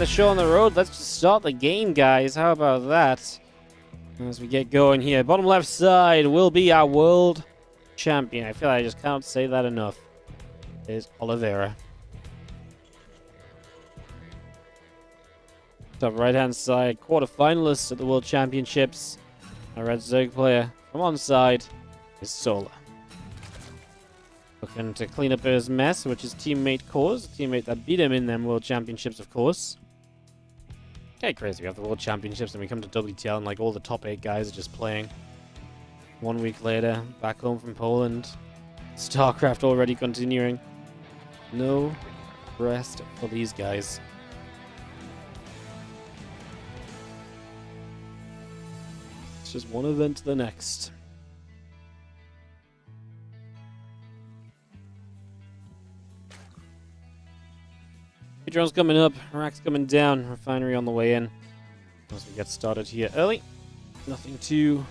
the show on the road. Let's just start the game, guys. How about that? As we get going here, bottom left side will be our world champion. I feel like I just can't say that enough. Is Oliveira. Top right hand side, quarterfinalists at the World Championships. Our red Zerg player from Onsyde is Sola. Looking to clean up his mess, which his teammate caused. A teammate that beat him in them World Championships, of course. Okay, crazy. We have the World Championships and we come to WTL and like all the top 8 guys are just playing. 1 week later, back home from Poland. StarCraft already continuing. No rest for these guys. It's just one event to the next. Drone's coming up, Rack's coming down, refinery on the way in. As we get started here early. Nothing too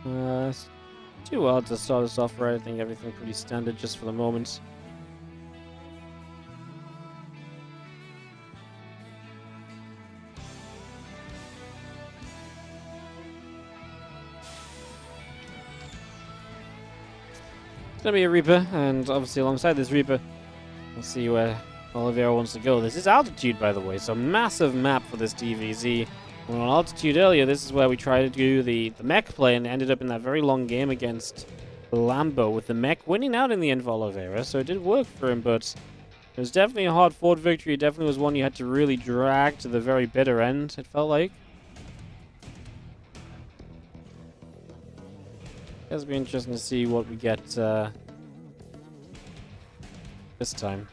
wild to start us off right. I think everything pretty standard just for the moment. It's gonna be a Reaper, and obviously alongside this Reaper, we'll see where Oliveira wants to go. This is altitude, by the way, so massive map for this TvZ. We were on altitude earlier. This is where we tried to do the mech play and ended up in that very long game against Lambo with the mech winning out in the end for Oliveira, so it did work for him, but it was definitely a hard-fought victory. It definitely was one you had to really drag to the very bitter end, it felt like. It'll be interesting to see what we get this time.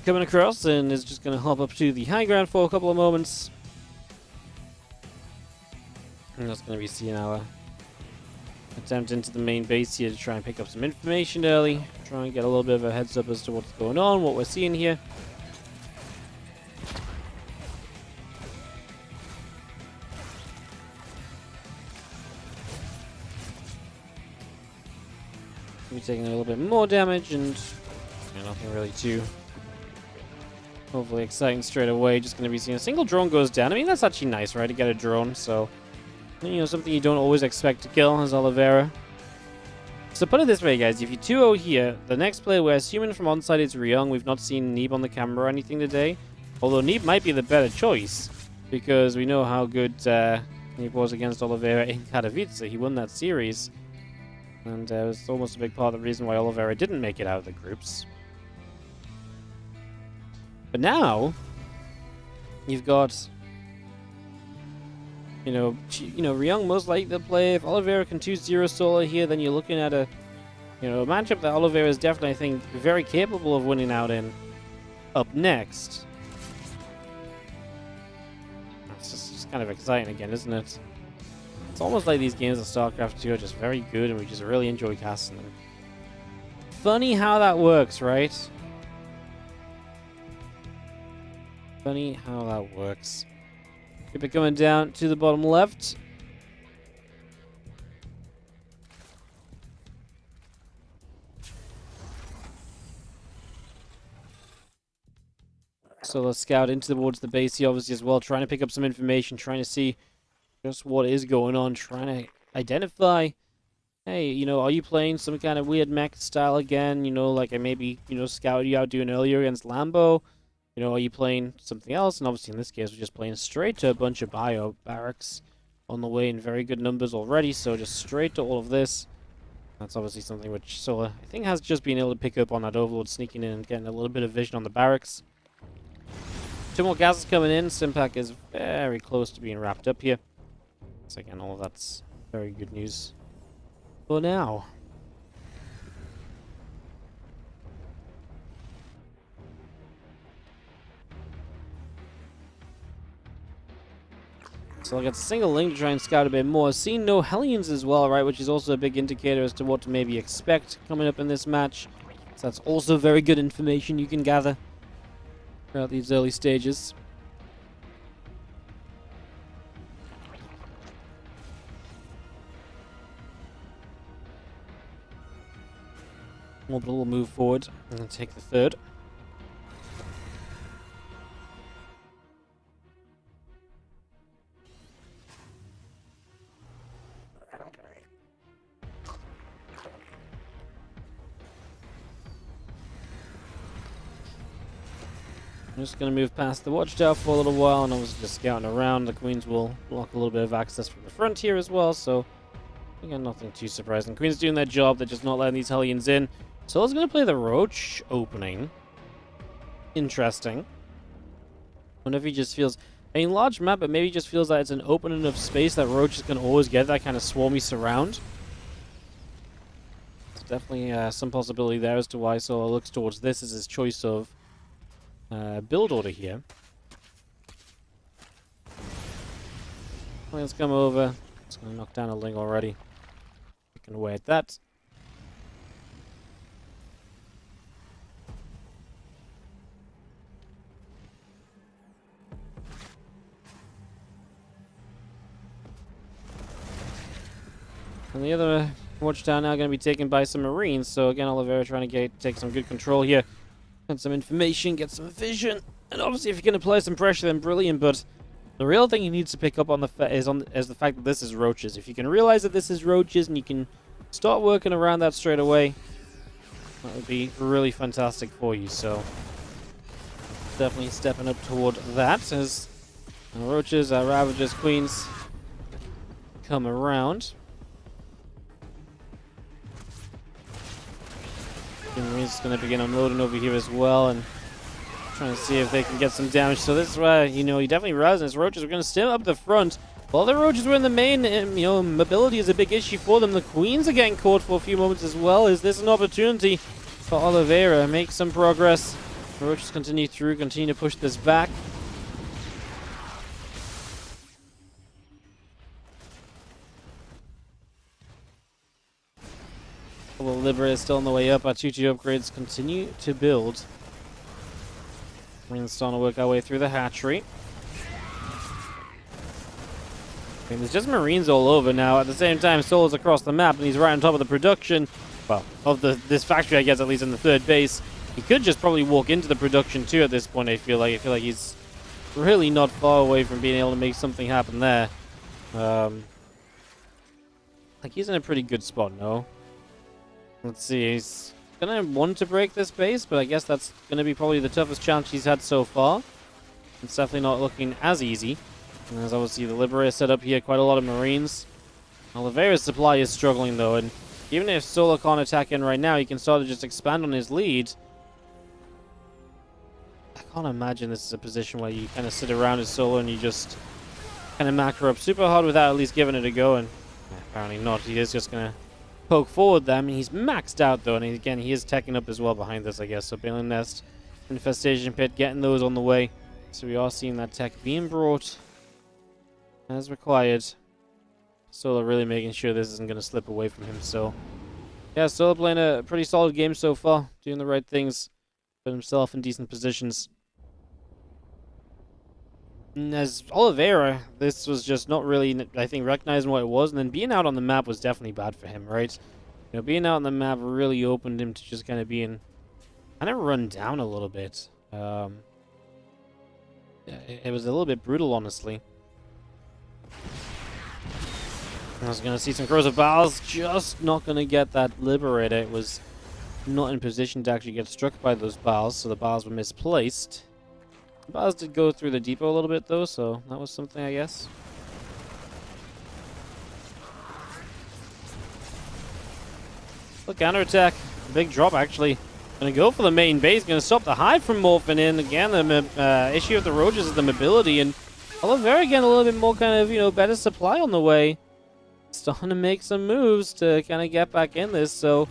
Coming across and is just going to hop up to the high ground for a couple of moments. And that's going to be seeing our attempt into the main base here to try and pick up some information early. Try and get a little bit of a heads up as to what's going on, what we're seeing here. We're taking a little bit more damage and nothing really too hopefully exciting straight away. Just going to be seeing a single drone goes down. I mean, that's actually nice, right? To get a drone, so you know, something you don't always expect to kill as Oliveira. So put it this way, guys, if you 2-0 here, the next player we're assuming from Onsyde is Ryung. We've not seen Neeb on the camera or anything today, although Neeb might be the better choice because we know how good Neeb was against Oliveira in Katowice. He won that series, and it was almost a big part of the reason why Oliveira didn't make it out of the groups. But now, you've got, Ryung most likely to play. If Oliveira can 2-0 Sola here, then you're looking at a matchup that Oliveira is definitely, I think, very capable of winning out in up next. It's just kind of exciting again, isn't it? It's almost like these games of StarCraft 2 are just very good and we just really enjoy casting them. Funny how that works, right? Funny how that works. Keep it coming down to the bottom left. So let's scout towards the base here, obviously, as well, trying to pick up some information, trying to see just what is going on, trying to identify, hey, are you playing some kind of weird mech style again? Like I maybe, scouted you out doing earlier against Lambo. Are you playing something else? And obviously in this case, we're just playing straight to a bunch of bio barracks on the way in very good numbers already. So just straight to all of this. That's obviously something which Sola, I think, has just been able to pick up on that Overlord sneaking in and getting a little bit of vision on the barracks. 2 more gases coming in. Simpack is very close to being wrapped up here. So again, all of that's very good news for now. So I got a single link to try and scout a bit more. Seen no Hellions as well, right? Which is also a big indicator as to what to maybe expect coming up in this match. So that's also very good information you can gather throughout these early stages. Orbital will move forward and take the third. I'm just going to move past the watchtower for a little while, and I was just scouting around. The Queens will block a little bit of access from the front here as well, so again, nothing too surprising. Queen's doing their job, they're just not letting these Hellions in. Sola's going to play the Roach opening. Interesting. Wonder if he just feels... I mean, large map, but maybe just feels like it's an open enough space that Roach is going to always get that kind of swarmy surround. There's definitely some possibility there as to why Sola looks towards this as his choice of build order here. Let's come over. It's going to knock down a Ling already. Picking away at that. And the other watchtower now going to be taken by some Marines. So again, Oliveira trying to take some good control here. Get some information, get some vision. And obviously if you're going to apply some pressure, then brilliant. But the real thing he needs to pick up on is the fact that this is Roaches. If you can realize that this is Roaches and you can start working around that straight away, that would be really fantastic for you. So definitely stepping up toward that as Roaches, Ravagers, Queens come around. Marines going to begin unloading over here as well and trying to see if they can get some damage. So this is why, you definitely realizing his Roaches are going to stand up the front. While the Roaches were in the main, mobility is a big issue for them. The Queens are getting caught for a few moments as well. Is this an opportunity for Oliveira to make some progress? The Roaches continue to push this back. Well, Libera is still on the way up. Our 2-2 upgrades continue to build. We're starting to work our way through the hatchery. I mean, there's just Marines all over now. At the same time, Sola's across the map, and he's right on top of the production. Well, of this factory, I guess, at least in the third base. He could just probably walk into the production, too, at this point, I feel like. I feel like he's really not far away from being able to make something happen there. Like, he's in a pretty good spot, no? Let's see, he's going to want to break this base, but I guess that's going to be probably the toughest challenge he's had so far. It's definitely not looking as easy. And there's obviously the Liberator set up here, quite a lot of Marines. Oliveira's supply is struggling though, and even if Sola can't attack in right now, he can start to just expand on his lead. I can't imagine this is a position where you kind of sit around as Sola and you just kind of macro up super hard without at least giving it a go, and apparently not. He is just going to poke forward there. I mean, he's maxed out though, and again, he is teching up as well behind this, I guess. So Balin Nest, Infestation Pit, getting those on the way. So we are seeing that tech being brought as required. Sola really making sure this isn't going to slip away from him. So yeah, Sola playing a pretty solid game so far, doing the right things, put himself in decent positions. And as Oliveira, this was just not really, I think, recognizing what it was, and then being out on the map was definitely bad for him, right? Being out on the map really opened him to just kind of being kind of run down a little bit. It was a little bit brutal, honestly. I was going to see some Crows of Baals, just not going to get that Liberator. It was not in position to actually get struck by those Baals, so the Baals were misplaced. The Baals did go through the depot a little bit, though, so that was something, I guess. Look, counterattack. Big drop, actually. Gonna go for the main base. Gonna stop the hive from morphing in. Again, the issue with the Roaches is the mobility, and Oliveira getting a little bit more kind of, better supply on the way. Starting to make some moves to kind of get back in this, so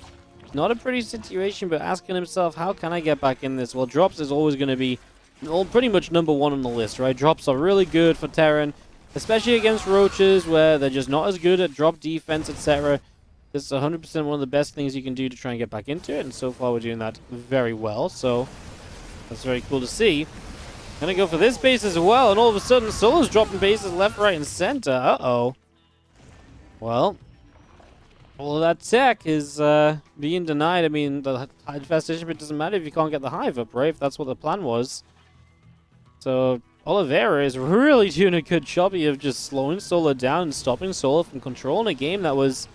not a pretty situation, but asking himself, how can I get back in this? Well, drops is always going to be pretty much number one on the list, right? Drops are really good for Terran, especially against Roaches, where they're just not as good at drop defense, etc. This is 100% one of the best things you can do to try and get back into it, and so far we're doing that very well, so that's very cool to see. Gonna go for this base as well, and all of a sudden Solo's dropping bases left, right, and center. Uh-oh. Well, All of that tech is being denied. I mean, the infestation bit doesn't matter if you can't get the hive up, right? If that's what the plan was. So Oliveira is really doing a good job here of just slowing Sola down and stopping Sola from controlling a game that was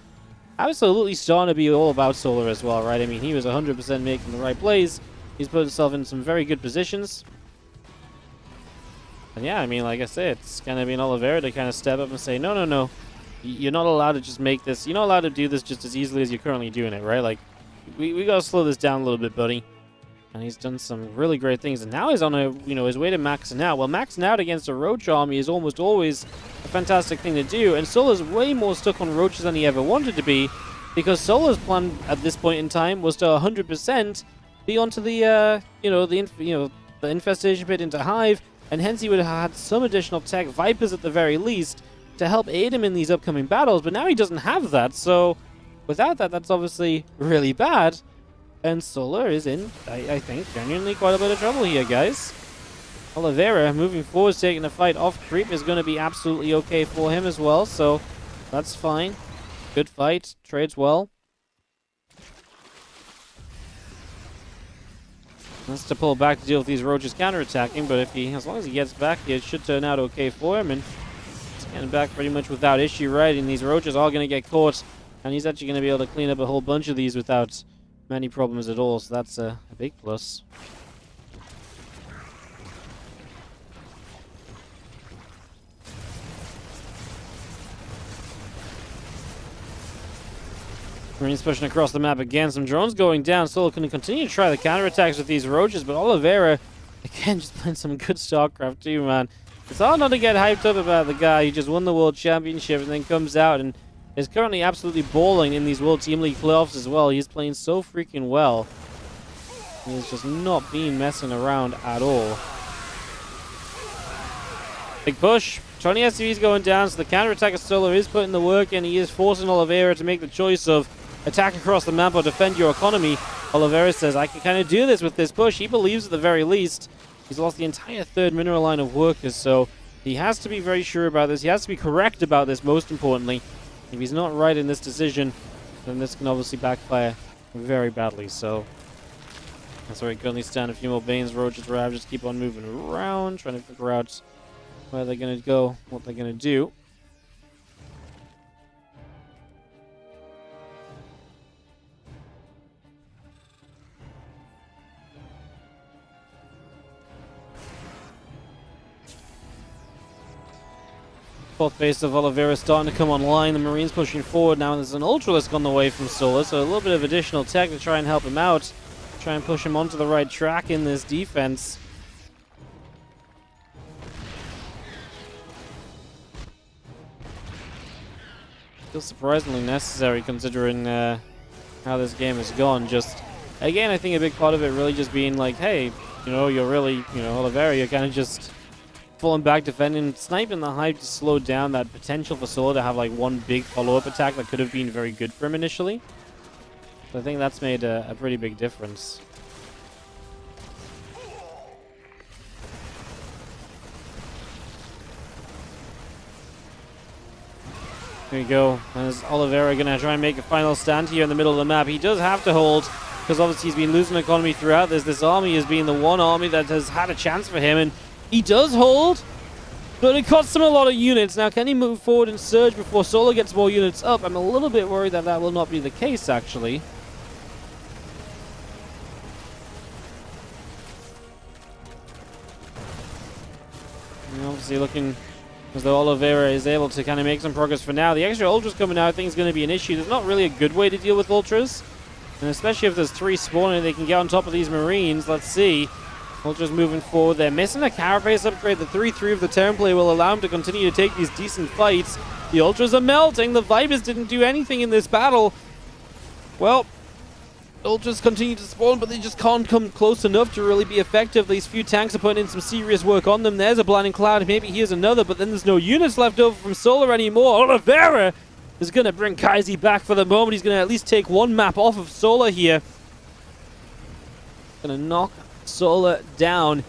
absolutely starting to be all about Sola as well, right? I mean, he was 100% making the right plays. He's put himself in some very good positions. And yeah, I mean, like I said, it's kind of been Oliveira to kind of step up and say, no, no, no. You're not allowed to just make this. You're not allowed to do this just as easily as you're currently doing it, right? Like, we got to slow this down a little bit, buddy. And he's done some really great things. And now he's on a, his way to maxing out. Well, maxing out against a Roach army is almost always a fantastic thing to do. And Sola's way more stuck on Roaches than he ever wanted to be. Because Sola's plan at this point in time was to 100% be onto the, the infestation pit into Hive. And hence he would have had some additional tech, Vipers at the very least, to help aid him in these upcoming battles. But now he doesn't have that. So without that, that's obviously really bad. And Sola is in, I think, genuinely quite a bit of trouble here, guys. Oliveira, moving forward, taking the fight off creep is going to be absolutely okay for him as well, so that's fine. Good fight, trades well. Has to pull back to deal with these Roaches counterattacking, but if as long as he gets back here, it should turn out okay for him, and he's getting back pretty much without issue, right? And these Roaches are going to get caught, and he's actually going to be able to clean up a whole bunch of these without many problems at all, so that's a big plus. Marines pushing across the map again, some drones going down. Sola can continue to try the counterattacks with these Roaches, but Oliveira, again, just playing some good StarCraft too, man. It's hard not to get hyped up about the guy who just won the World Championship and then comes out and is currently absolutely balling in these World Team League playoffs as well. He's playing so freaking well. He's just not been messing around at all. Big push. 20 SCVs going down, so the counterattack of Sola is putting the work in. He is forcing Oliveira to make the choice of attack across the map or defend your economy. Oliveira says, I can kind of do this with this push. He believes at the very least. He's lost the entire third mineral line of workers, so he has to be very sure about this. He has to be correct about this, most importantly. If he's not right in this decision, then this can obviously backfire very badly. So that's where we currently stand. A few more Banes, Roaches, Rav just keep on moving around, trying to figure out where they're going to go, what they're going to do. Fourth base of Oliveira starting to come online. The Marines pushing forward now. There's an Ultralisk on the way from Sola, so a little bit of additional tech to try and help him out. Try and push him onto the right track in this defense. Still surprisingly necessary considering how this game has gone. Just, again, I think a big part of it really just being like, hey, you're really, Oliveira, you're kind of just falling back, defending, sniping the Hive to slow down that potential for Sola to have like one big follow-up attack that could have been very good for him initially. So I think that's made a pretty big difference. There you go. And is Oliveira going to try and make a final stand here in the middle of the map? He does have to hold, because obviously he's been losing economy throughout this. This army has been the one army that has had a chance for him, and he does hold, but it costs him a lot of units. Now, can he move forward and surge before Sola gets more units up? I'm a little bit worried that that will not be the case, actually. And obviously looking as though Oliveira is able to kind of make some progress for now. The extra Ultras coming out I think is going to be an issue. There's not really a good way to deal with Ultras, and especially if there's 3 spawning, they can get on top of these Marines. Let's see. Ultras moving forward. They're missing a carapace upgrade. The 3-3 of the turn play will allow him to continue to take these decent fights. The Ultras are melting. The Vipers didn't do anything in this battle. Well, Ultras continue to spawn, but they just can't come close enough to really be effective. These few tanks are putting in some serious work on them. There's a blinding cloud. Maybe here's another, but then there's no units left over from Sola anymore. Oliveira is going to bring Kaizi back for the moment. He's going to at least take one map off of Sola here. Going to knock Sola down.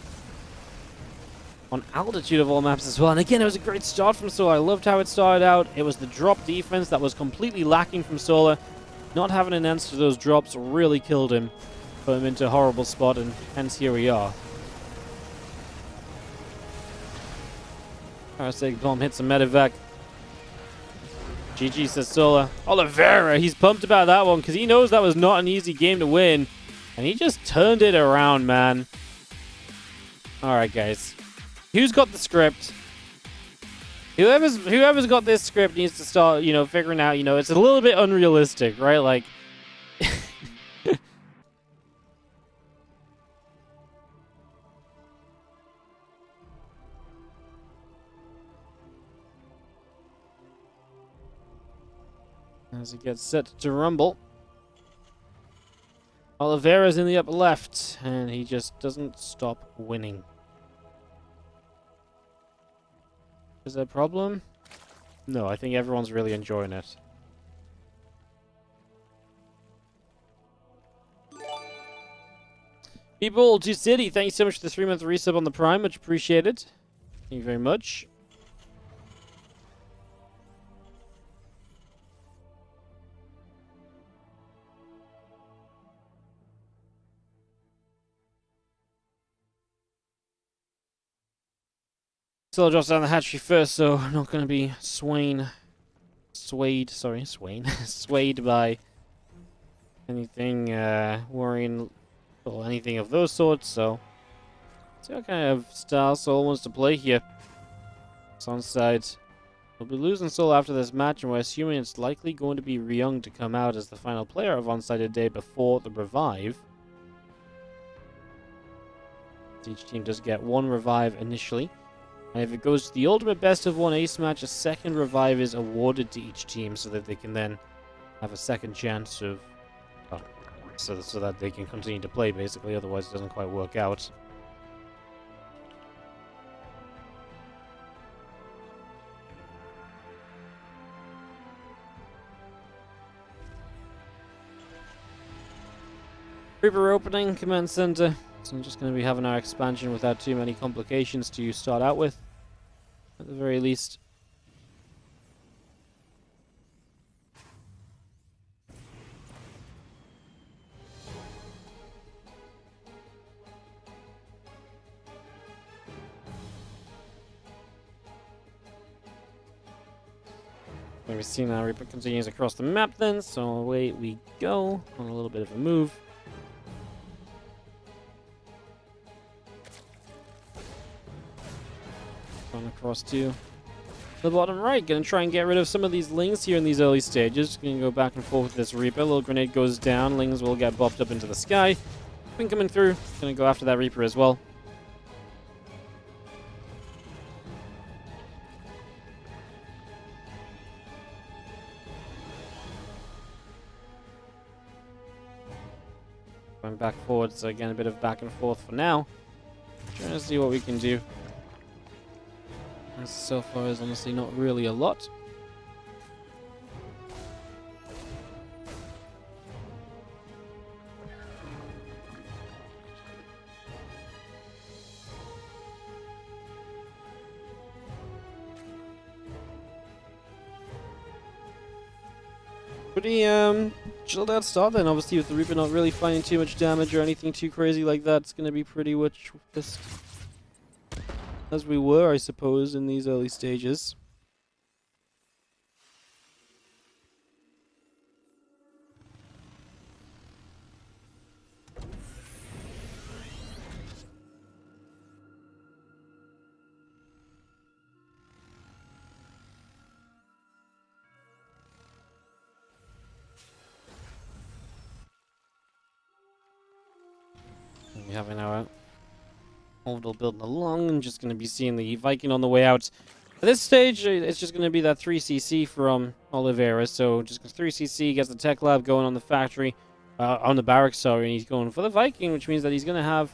on altitude of all maps as well. And again, it was a great start from Sola. I loved how it started out. It was the drop defense that was completely lacking from Sola. Not having an answer to those drops really killed him. Put him into a horrible spot, and hence here we are. Parasitic bomb hits a medevac. GG, says Sola. Oliveira, he's pumped about that one because he knows that was not an easy game to win. And he just turned it around, man. Alright, guys. Who's got the script? Whoever's got this script needs to start, figuring out, it's a little bit unrealistic, right? Like... As he gets set to rumble. Oliveira's in the upper left, and he just doesn't stop winning. Is there a problem? No, I think everyone's really enjoying it. People, to City, thank you so much for the 3-month resub on the Prime. Much appreciated. Thank you very much. Sola drops down the hatchery first, so I'm not going to be swayed by anything worrying or anything of those sorts. So, see what kind of style Sola wants to play here. It's Onsyde. We'll be losing Sola after this match, and we're assuming it's likely going to be Ryung to come out as the final player of Onsyde today before the revive. Each team does get one revive initially. And if it goes to the ultimate best of one ace match, a second revive is awarded to each team so that they can then have a second chance of... so that they can continue to play, basically. Otherwise, it doesn't quite work out. Reaper opening, command center. So I'm just going to be having our expansion without too many complications to start out with, at the very least. We've seen our Reaper continues across the map then, so away we go on a little bit of a move. Across to the bottom right. Gonna try and get rid of some of these Lings here in these early stages. Gonna go back and forth with this Reaper. Little grenade goes down. Lings will get bopped up into the sky. Queen coming through. Gonna go after that Reaper as well. Going back forward, so again a bit of back and forth for now. Trying to see what we can do. So far is honestly not really a lot. Pretty chilled out start then, obviously, with the Reaper not really finding too much damage or anything too crazy like that. It's gonna be pretty much just as we were, I suppose, in these early stages. We have an hour. Orbital building along, and just going to be seeing the Viking on the way out. At this stage, it's just going to be that 3cc from Oliveira, so just 3cc gets the tech lab going on the factory, on the barracks, sorry, and he's going for the Viking, which means that he's going to have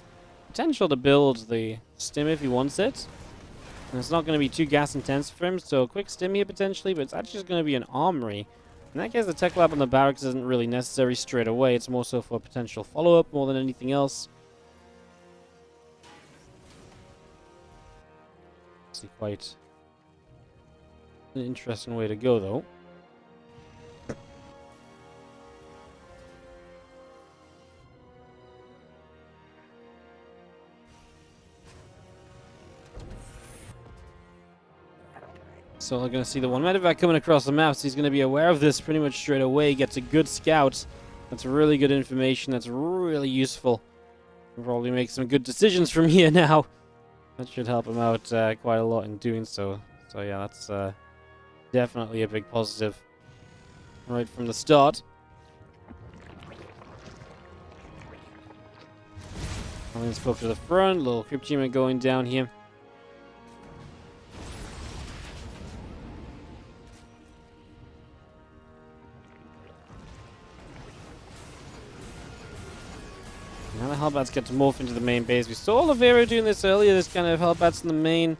potential to build the stim if he wants it. And it's not going to be too gas intensive for him, so a quick stim here potentially, but it's actually just going to be an armory. In that case, the tech lab on the barracks isn't really necessary straight away, it's more so for potential follow-up more than anything else. It's quite an interesting way to go, though. So we're going to see the one medevac coming across the map, so he's going to be aware of this pretty much straight away. Gets a good scout. That's really good information. That's really useful. We'll probably make some good decisions from here now. That should help him out quite a lot in doing so. So yeah, that's definitely a big positive right from the start. Let's go up to the front. Little crypt team going down here. Now the Hellbats get to morph into the main base. We saw Oliveira doing this earlier, this kind of Hellbats in the main.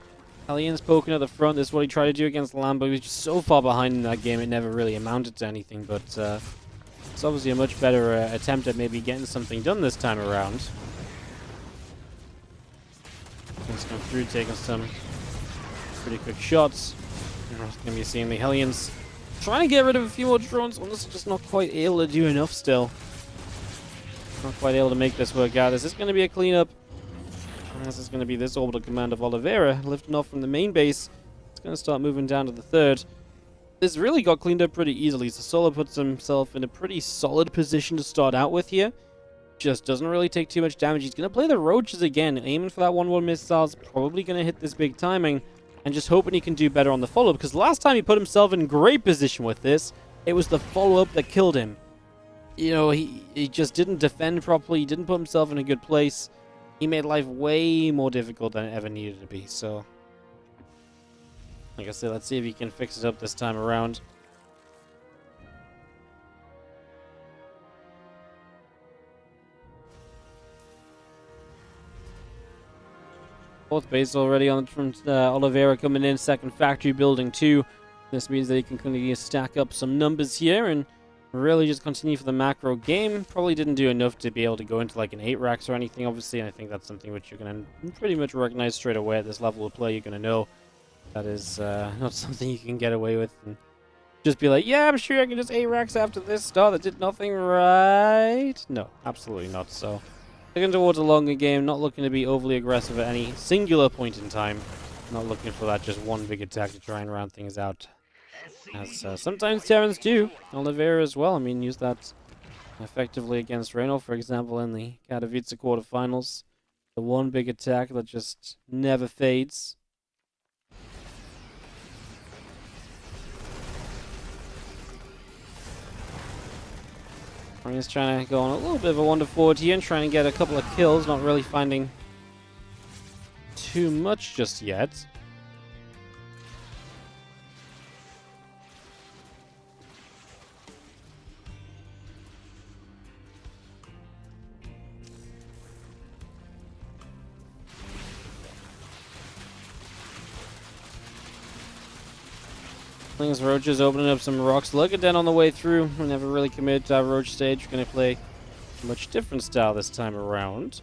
Hellions poking at the front. This is what he tried to do against Lambo. He was just so far behind in that game, it never really amounted to anything. But it's obviously a much better attempt at maybe getting something done this time around. He's come through, taking some pretty quick shots. We're going to be seeing the Hellions trying to get rid of a few more drones. Honestly, just not quite able to do enough still. Not quite able to make this work out. This is going to be a cleanup. This is going to be this orbital command of Oliveira, lifting off from the main base. It's going to start moving down to the third. This really got cleaned up pretty easily, so Sola puts himself in a pretty solid position to start out with here. Just doesn't really take too much damage. He's going to play the Roaches again, aiming for that 1-1 missiles, probably going to hit this big timing, and just hoping he can do better on the follow-up, because last time he put himself in great position with this, it was the follow-up that killed him. You know, he just didn't defend properly. He didn't put himself in a good place. He made life way more difficult than it ever needed to be. So, like I said, let's see if he can fix it up this time around. Fourth base already on from Oliveira coming in. Second factory building too. This means that he can continue to stack up some numbers here and really just continue for the macro game. Probably didn't do enough to be able to go into like an 8 racks or anything, obviously. And I think that's something which you're going to pretty much recognize straight away at this level of play. You're going to know that is not something you can get away with and just be like, yeah, I'm sure I can just 8 racks after this start that did nothing right. No, absolutely not. So looking towards a longer game, not looking to be overly aggressive at any singular point in time. Not looking for that just one big attack to try and round things out. As sometimes Terrans do. Oliveira as well. I mean, use that effectively against Reynolds, for example, in the Katowice quarterfinals. The one big attack that just never fades. I'm just trying to go on a little bit of a wander forward here and trying to get a couple of kills. Not really finding too much just yet. Things Roach is opening up some rocks. Look at that on the way through. We never really committed to our Roach stage. We're going to play a much different style this time around.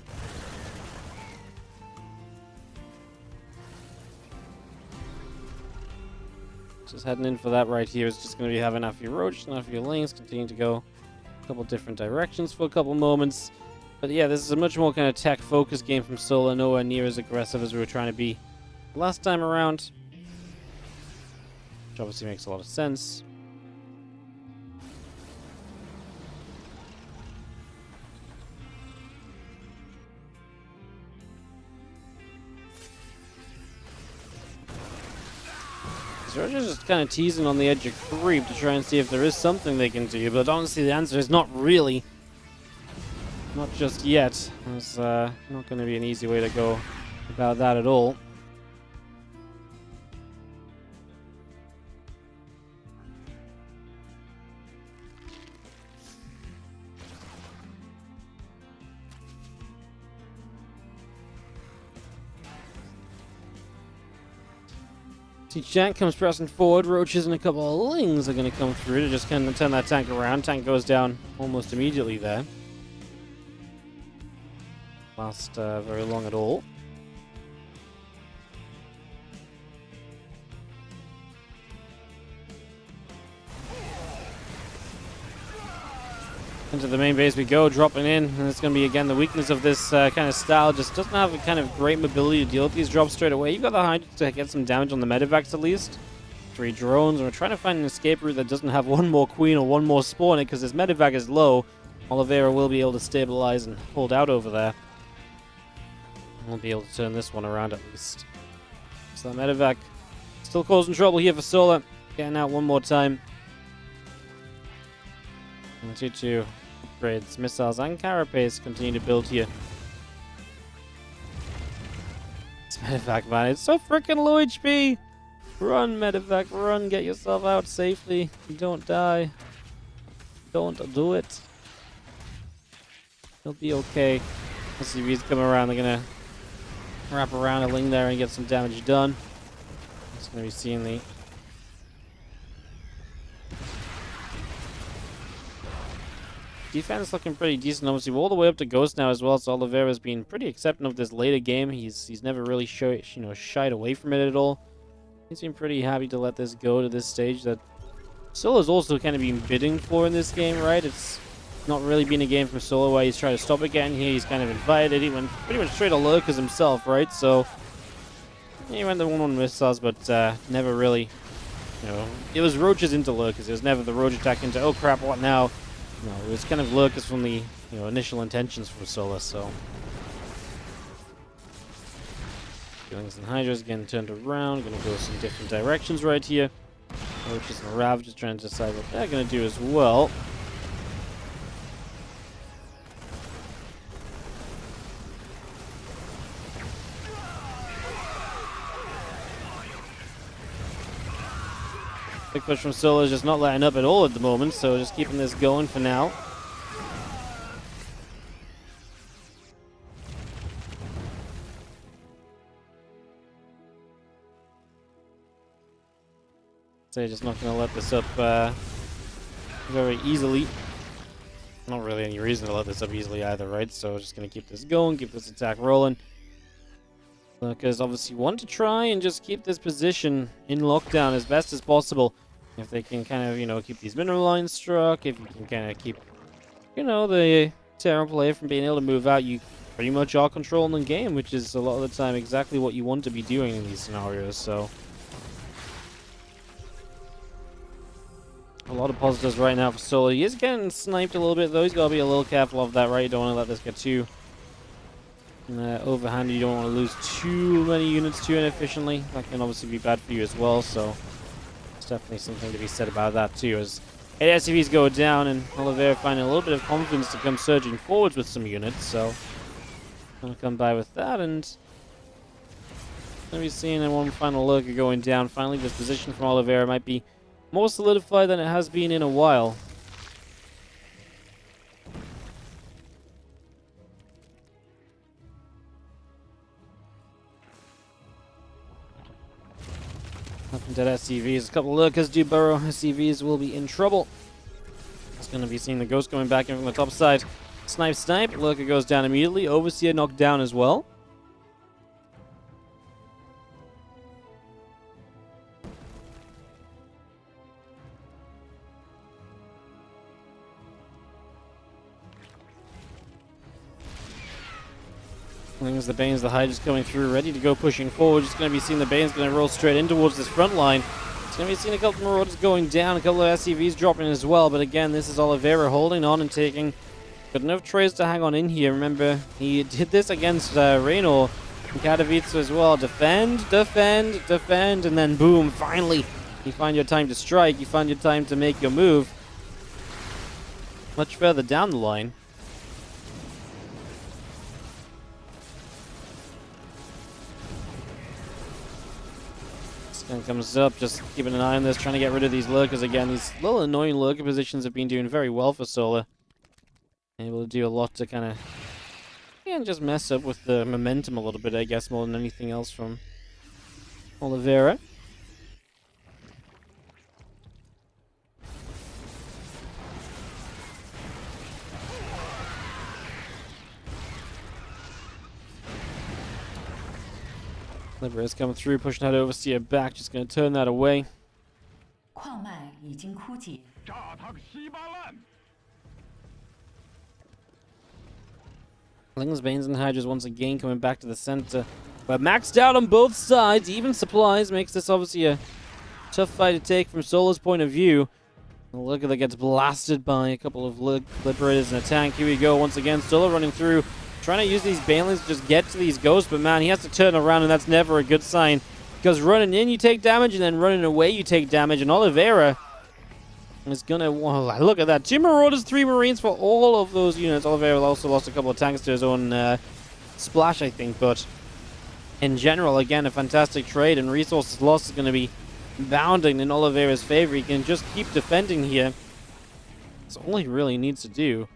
Just heading in for that right here is just going to be having enough of your Roach, enough of your lanes, continue to go a couple different directions for a couple moments. But yeah, this is a much more kind of tech-focused game from Sola, nowhere near as aggressive as we were trying to be last time around. Which obviously makes a lot of sense. Roach is just kind of teasing on the edge of creep to try and see if there is something they can do, but honestly the answer is not really. Not just yet. There's not going to be an easy way to go about that at all. See, Jank comes pressing forward. Roaches and a couple of Lings are going to come through to just kind of turn that tank around. Tank goes down almost immediately there. Last very long at all. Into the main base we go, dropping in, and it's going to be, again, the weakness of this kind of style. Just doesn't have a kind of great mobility to deal with these drops straight away. You've got the Hydra to get some damage on the medevacs at least. 3 drones, and we're trying to find an escape route that doesn't have one more queen or one more spawn in, because this medevac is low. Oliveira will be able to stabilize and hold out over there. We'll be able to turn this one around at least. So that medevac still causing trouble here for Sola. Getting out one more time. And 2-2 upgrades, missiles, and carapace continue to build here. This medevac, man, it's so freaking low HP. Run, medevac, run, get yourself out safely. Don't die. Don't do it. He'll be okay. SCVs come around, they're gonna wrap around a Ling there and get some damage done. It's gonna be seeing the defense looking pretty decent. Obviously, we're all the way up to Ghost now as well, so Oliveira's been pretty accepting of this later game. He's never really shied away from it at all. He seemed pretty happy to let this go to this stage that Sola's also kind of been bidding for in this game, right? It's not really been a game from Sola where he's trying to stop again. Here he's kind of invited. He went pretty much straight to lurkers himself, right? So he went the 1-1 missiles, but never really, it was Roaches into lurkers. It was never the Roach attack into, oh crap, what now? No, it was kind of lurkers from the initial intentions from Sola, so. Feelings and Hydras getting turned around. Gonna go some different directions right here. Roaches and Rav just trying to decide what they're gonna do as well. Big push from Sola is just not letting up at all at the moment, so just keeping this going for now. So just not going to let this up very easily. Not really any reason to let this up easily either, right? So just going to keep this going, keep this attack rolling. Because obviously want to try and just keep this position in lockdown as best as possible. If they can kind of, keep these mineral lines struck, if you can kind of keep, the Terran player from being able to move out, you pretty much are controlling the game, which is a lot of the time exactly what you want to be doing in these scenarios, so. A lot of positives right now for Sola. He is getting sniped a little bit, though. He's got to be a little careful of that, right? You don't want to let this get too overhanded. You don't want to lose too many units too inefficiently. That can obviously be bad for you as well, so there's definitely something to be said about that too. As 8 SCVs go down, and Oliveira finding a little bit of confidence to come surging forwards with some units, so gonna come by with that, and gonna be seeing in one final lurker going down. Finally, this position from Oliveira might be more solidified than it has been in a while. Nothing dead SCVs. A couple of lurkers do burrow. SCVs will be in trouble. It's going to be seeing the ghost going back in from the top side. Snipe, snipe. Lurker goes down immediately. Overseer knocked down as well. As the Bane's, the Hydra's coming through, ready to go pushing forward. Just going to be seeing the Bane's going to roll straight in towards this front line. It's going to be seeing a couple of Marauders going down, a couple of SCVs dropping as well. But again, this is Oliveira holding on and taking good enough trades to hang on in here. Remember, he did this against Reynor and Katowice as well. Defend, defend, defend, and then boom, finally, you find your time to strike. You find your time to make your move. Much further down the line. And comes up, just keeping an eye on this, trying to get rid of these lurkers again. These little annoying lurker positions have been doing very well for Sola. Able to do a lot to kind of, just mess up with the momentum a little bit, I guess, more than anything else from Oliveira. Oliveira's coming through, pushing that Overseer back, just going to turn that away. Lings, Banes, and Hydras once again coming back to the center. But maxed out on both sides. Even supplies makes this obviously a tough fight to take from Sola's point of view. Look at that, gets blasted by a couple of Liberators and a tank. Here we go once again. Sola running through, trying to use these Banelings to just get to these ghosts. But man, he has to turn around, and that's never a good sign. Because running in, you take damage, and then running away, you take damage. And Oliveira is gonna, well, look at that. 2 Marauders, 3 Marines for all of those units. Oliveira also lost a couple of tanks to his own splash, I think. But in general, again, a fantastic trade, and resources lost is going to be bounding in Oliveira's favor. He can just keep defending here. That's all he really needs to do.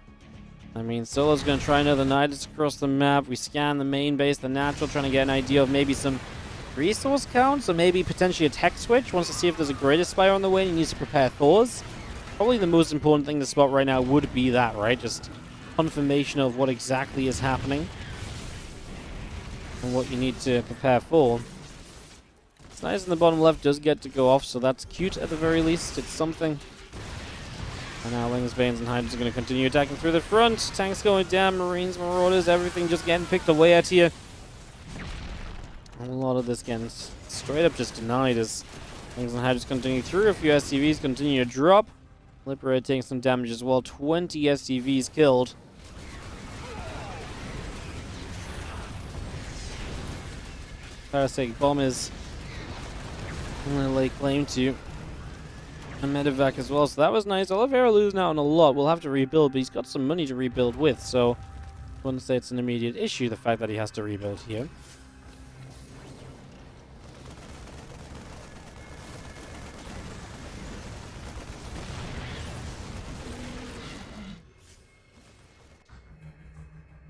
I mean, Solo's going to try another Nidus across the map. We scan the main base, the natural, trying to get an idea of maybe some resource counts, or maybe potentially a tech switch. Wants to see if there's a Greater Spire on the way, and he needs to prepare Thors. Probably the most important thing to spot right now would be that, right? Just confirmation of what exactly is happening and what you need to prepare for. Nice in the bottom left does get to go off, so that's cute at the very least. It's something. And now Lings, Banes, and Hydras are going to continue attacking through the front. Tanks going down, Marines, Marauders, everything just getting picked away at here. A lot of this getting straight up just denied as Lings and Hydras continue through. A few SCVs continue to drop. Liberator taking some damage as well. 20 SCVs killed. Parasitic Bomb is going to lay claim to a medevac as well, so that was nice. Oliveira losing out on a lot. We'll have to rebuild, but he's got some money to rebuild with, so I wouldn't say it's an immediate issue, the fact that he has to rebuild here.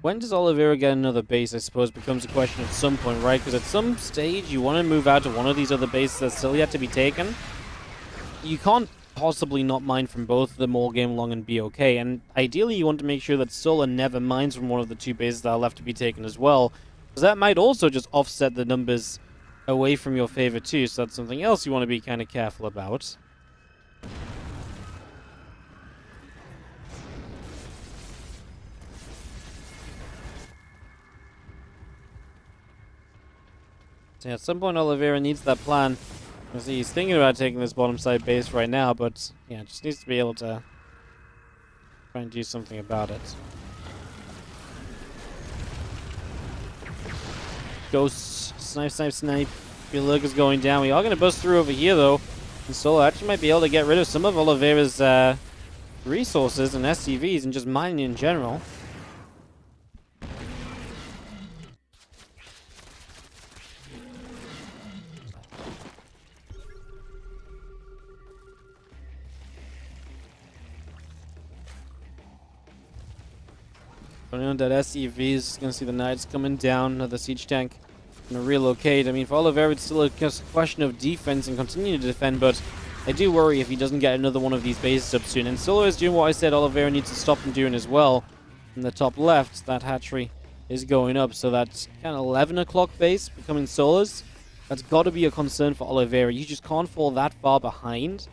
When does Oliveira get another base, I suppose, becomes a question at some point, right? Because at some stage, you want to move out to one of these other bases that's still yet to be taken. You can't possibly not mine from both of them all game long and be okay. And ideally, you want to make sure that Sola never mines from one of the 2 bases that are left to be taken as well. Because that might also just offset the numbers away from your favor too. So that's something else you want to be kind of careful about. So yeah, at some point Oliveira needs that plan. He's thinking about taking this bottom side base right now, but yeah, just needs to be able to try and do something about it. Ghosts, snipe, snipe, snipe. Your look is going down. We are going to bust through over here though. And Sola actually might be able to get rid of some of Oliveira's resources and SCVs and just mining in general. Running on that SCVs, gonna see the Knights coming down, another siege tank gonna relocate. I mean, for Oliveira, it's still just a question of defense and continuing to defend, but I do worry if he doesn't get another one of these bases up soon. And Sola is doing what I said Oliveira needs to stop him doing as well. In the top left, that hatchery is going up, so that's kind of 11 o'clock base becoming Sola's. That's got to be a concern for Oliveira. You just can't fall that far behind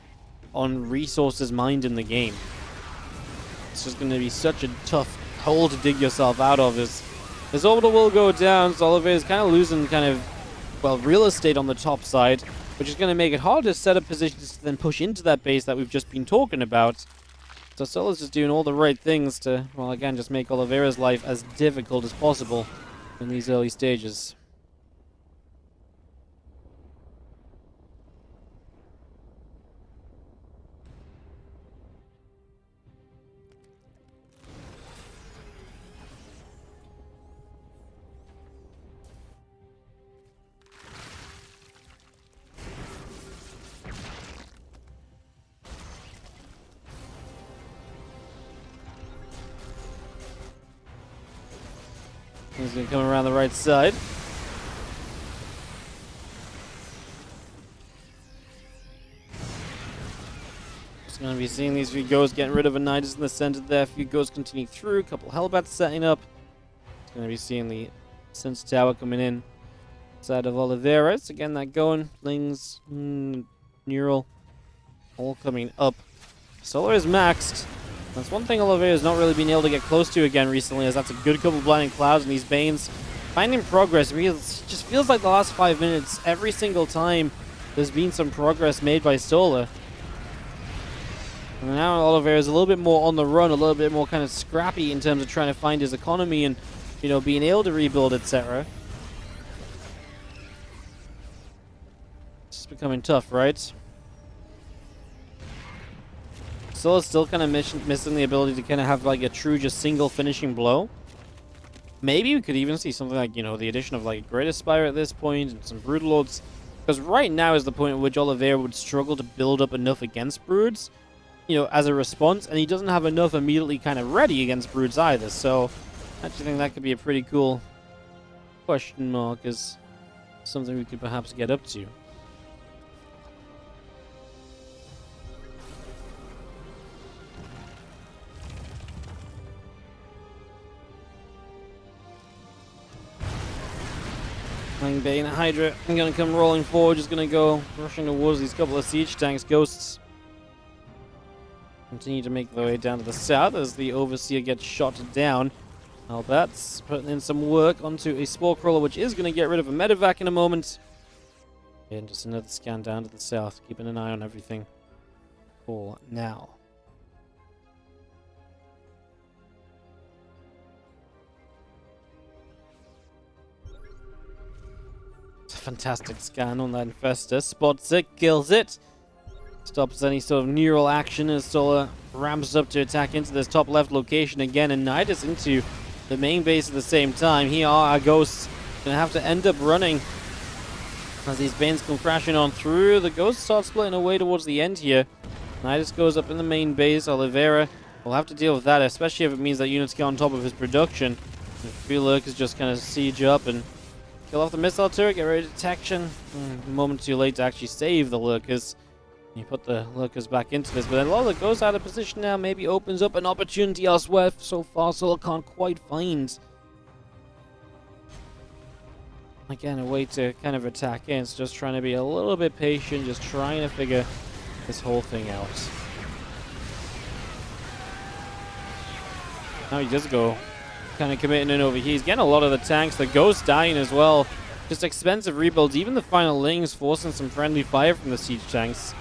on resources mined in the game. It's just going to be such a tough hole to dig yourself out of. His orbital will go down, so Oliveira's kind of losing well, real estate on the top side, which is going to make it hard to set up positions to then push into that base that we've just been talking about. So Sola's just doing all the right things to, well, again, just make Oliveira's life as difficult as possible in these early stages. He's going to come around the right side. Just going to be seeing these few goes, getting rid of a Nidus in the center there. A few goes continue through. A couple Hellbats setting up. Just going to be seeing the Sense Tower coming in. Side of Oliveira. So again, that going. Lings, Neural, all coming up. Solar is maxed. That's one thing Oliveira's not really been able to get close to again recently, as that's a good couple of blinding clouds, and these Banes finding progress. It just feels like the last 5 minutes, every single time there's been some progress made by Sola. And now Oliveira's a little bit more on the run, a little bit more kind of scrappy in terms of trying to find his economy and, you know, being able to rebuild, etc. It's becoming tough, right? Sola's still kind of missing the ability to kind of have like a true just single finishing blow. Maybe we could even see something like, you know, the addition of like a Great Aspire at this point and some Brood Lords. Because right now is the point at which Oliveira would struggle to build up enough against Broods, you know, as a response, and he doesn't have enough immediately kind of ready against Broods either. So I actually think that could be a pretty cool question mark, is something we could perhaps get up to. Bane, Hydra, I'm gonna come rolling forward, just gonna go rushing towards these couple of siege tanks. Ghosts continue to make their way down to the south as the Overseer gets shot down. Albert's putting in some work onto a Spore Crawler, which is gonna get rid of a medevac in a moment. And just another scan down to the south, keeping an eye on everything for now. Fantastic scan on that Infestor. Spots it, kills it. Stops any sort of neural action as Sola ramps up to attack into this top left location again, and Nidus into the main base at the same time. Here are our Ghosts gonna have to end up running as these Banes come crashing on through. The Ghosts start splitting away towards the end here. Nidus goes up in the main base. Oliveira will have to deal with that, especially if it means that units get on top of his production. The free lurkers just kind of siege up and kill off the missile turret, get ready to detection. A moment too late to actually save the lurkers. You put the lurkers back into this, but then Lola goes out of position now, maybe opens up an opportunity elsewhere. So far, Sola can't quite find, again, a way to kind of attack in. It's just trying to be a little bit patient, just trying to figure this whole thing out. Now he does go kind of committing in over here. He's getting a lot of the tanks. The Ghost dying as well. Just expensive rebuilds. Even the final Lings forcing some friendly fire from the siege tanks.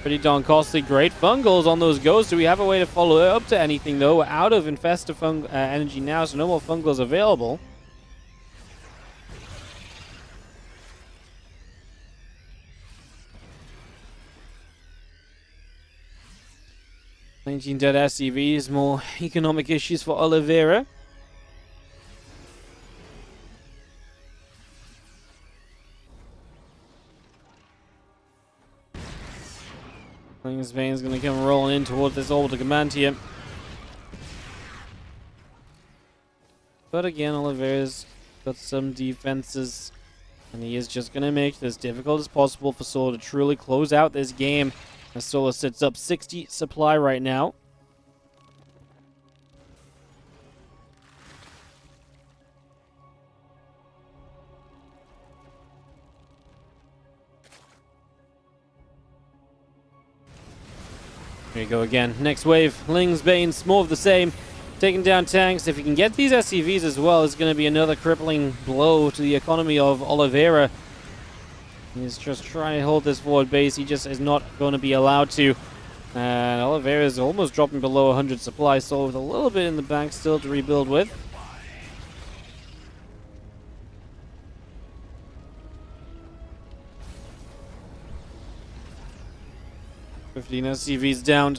Pretty darn costly. Great fungals on those Ghosts. Do we have a way to follow up to anything, though? We're out of Infestor energy now, so no more fungals available. $19 dead SCVs. More economic issues for Oliveira. This Vane's going to come rolling in towards this orbital command here. But again, Oliveira's got some defenses, and he is just going to make it as difficult as possible for Sola to truly close out this game. As Sola sits up 60 supply right now. Here you go again. Next wave. Lings, Banes, more of the same. Taking down tanks. If you can get these SCVs as well, it's going to be another crippling blow to the economy of Oliveira. He's just trying to hold this forward base. He just is not going to be allowed to. And Oliveira is almost dropping below 100 supply, so with a little bit in the bank still to rebuild with. $15 SCVs down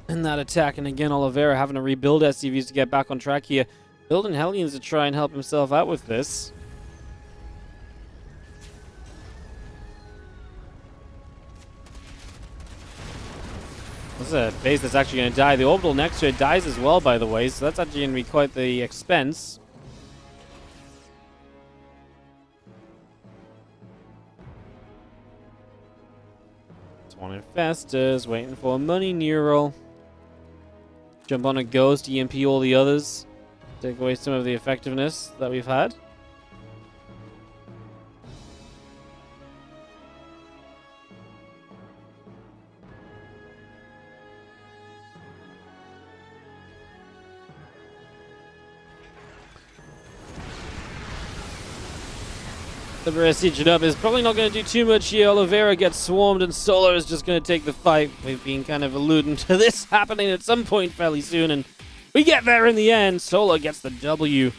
in that attack, and again Oliveira having to rebuild SCVs to get back on track here. Building Hellions to try and help himself out with this. This is a base that's actually going to die. The orbital next to it dies as well, by the way, so that's actually going to be quite the expense. One Infestors, waiting for a money neural. Jump on a Ghost, EMP all the others. Take away some of the effectiveness that we've had. Oliveira sieging up is probably not going to do too much here. Oliveira gets swarmed and Sola is just going to take the fight. We've been kind of alluding to this happening at some point fairly soon, and we get there in the end. Sola gets the W.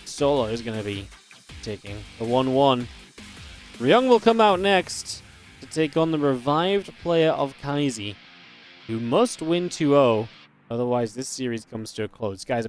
Sola is going to be taking the 1-1. Ryung will come out next to take on the revived player of Kaizi, who must win 2-0. Otherwise, this series comes to a close. Guys,